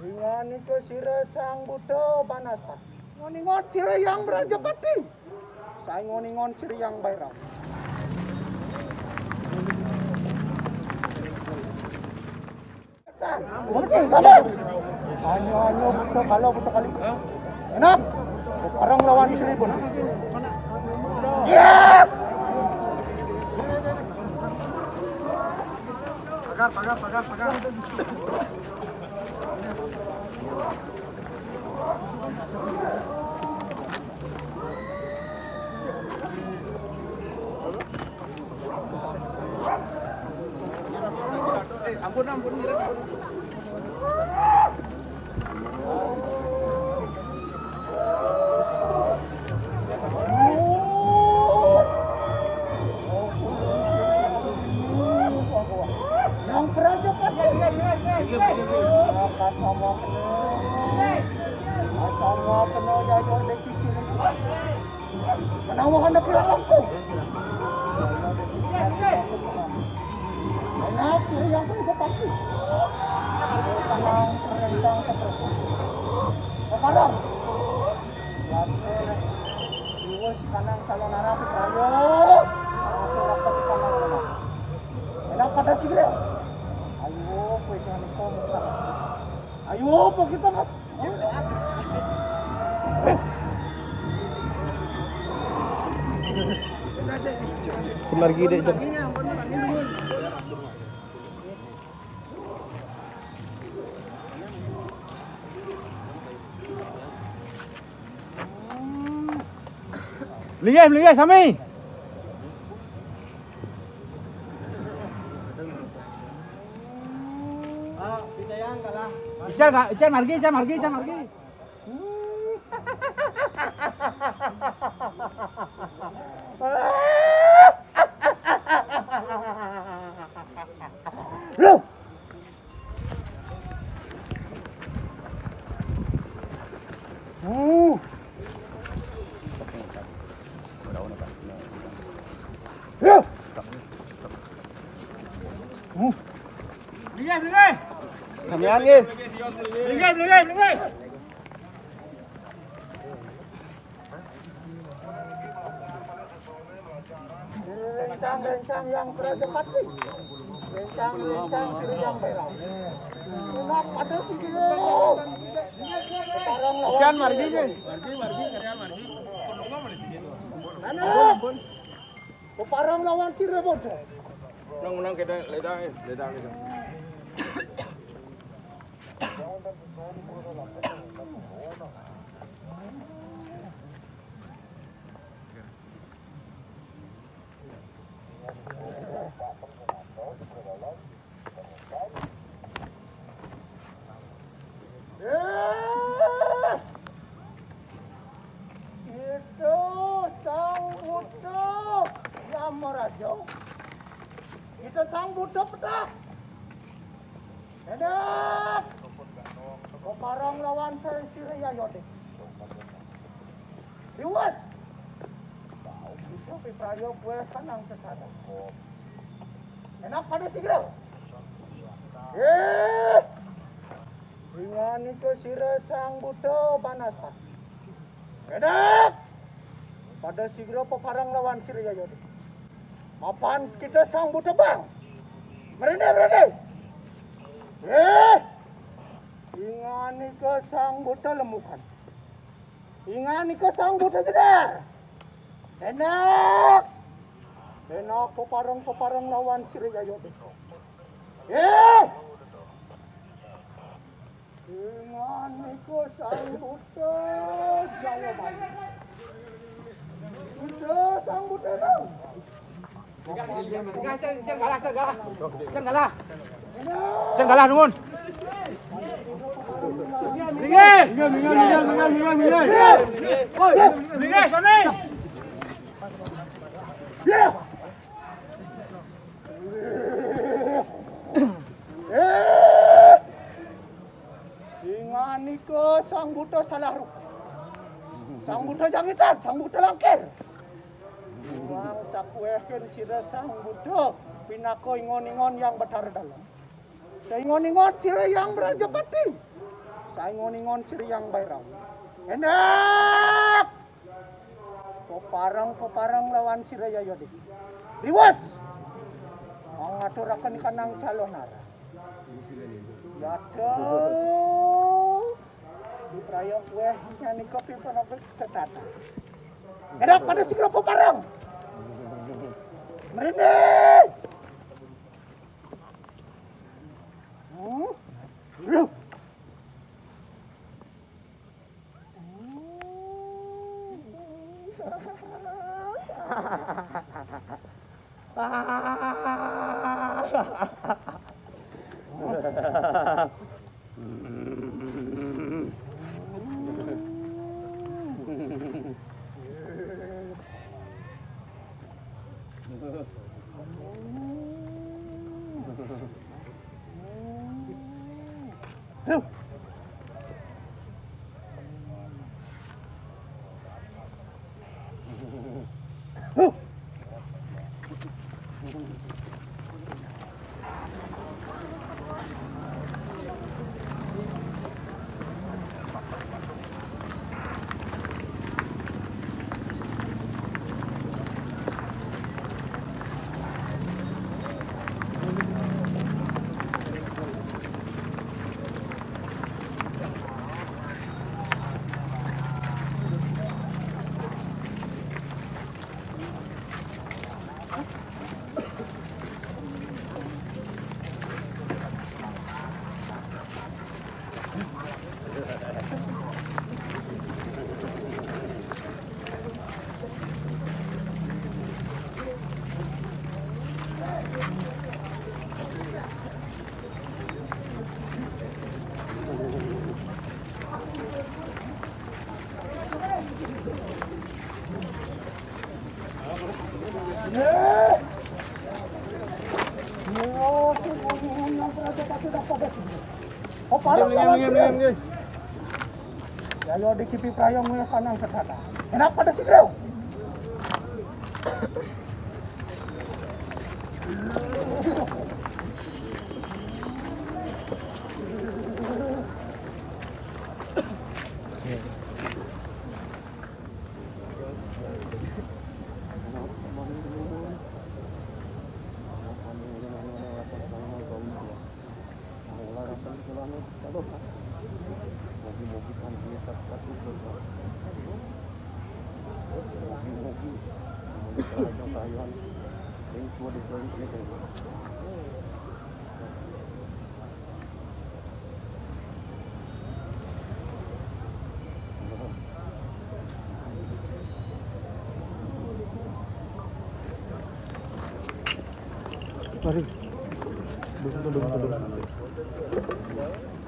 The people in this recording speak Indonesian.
Ingani ke sira sang Buddha banasa. Ngoningon sira yang Brajapati. Saya ngoningon sira yang Bairang. Hanya Buddha kalau Buddha kali. Enak. Orang lawan Seribu. Ya. Pagar. Ampun. Yang Brajapati. Sama kena jaga deki sini. Menawahan nak langsung. Enak yang Brajapati. Tenang perintang seperti. Kepadang. Iwas kanang calon arah Prayo. Aku dapat kanang. Enak pada sini. Ayo, jangan kau. Ayo, kita mat. Semar gede jam. Lingai sami. Ican margi. Loh. Lingai. Samian ge. Lingai. Rencang yang Brajapati. Rencang siri yang Bairang. Enak pada sini. Ican margi ge. Mana? Peparang lawan Cirebon. Menang kita ledang. Itu sang Buddha Yamaraja. Itu sang Buddha pedah. Enak. Keparang lawan Siraya Yode. Iwas. Itu Piprayo gue kanang sesada. Enak pada segera. Ringan itu sira sang Buddha banasa. Enak. Pada segera peparang lawan Siraya Yode. Mapan kita sang Buddha bang. Merene. Ingani ke sang Buddha lemukan. Ingani ke sang Buddha jedar. Enak peparang lawan Siraya Yode. Ingani ke sang Buddha Jawa Bali. Buddha sang Buddha dong. Can kalah nuhun. Lingai sami. Ingani ke sang Buddha salah rupa. Sang Buddha jangitan, sang Buddha langkir. Wang sakuehkeun sira sang Buddha pinako ingon-ingon yang betar dalam. Ingon-ingon sira yang Brajapati. Saya ngoningon siriyang bayram. Enak! Peparang lawan Siraya Yodi. Riwas! Mengaturakan kanang calonara. Yata. Di prayok weh nyanyi kopi panapik setata. Enak pada sigro peparang! Merinding! Look! Ayo dikipi prayong mo kanang setata. Enak pada sigro. Mari. Duduk.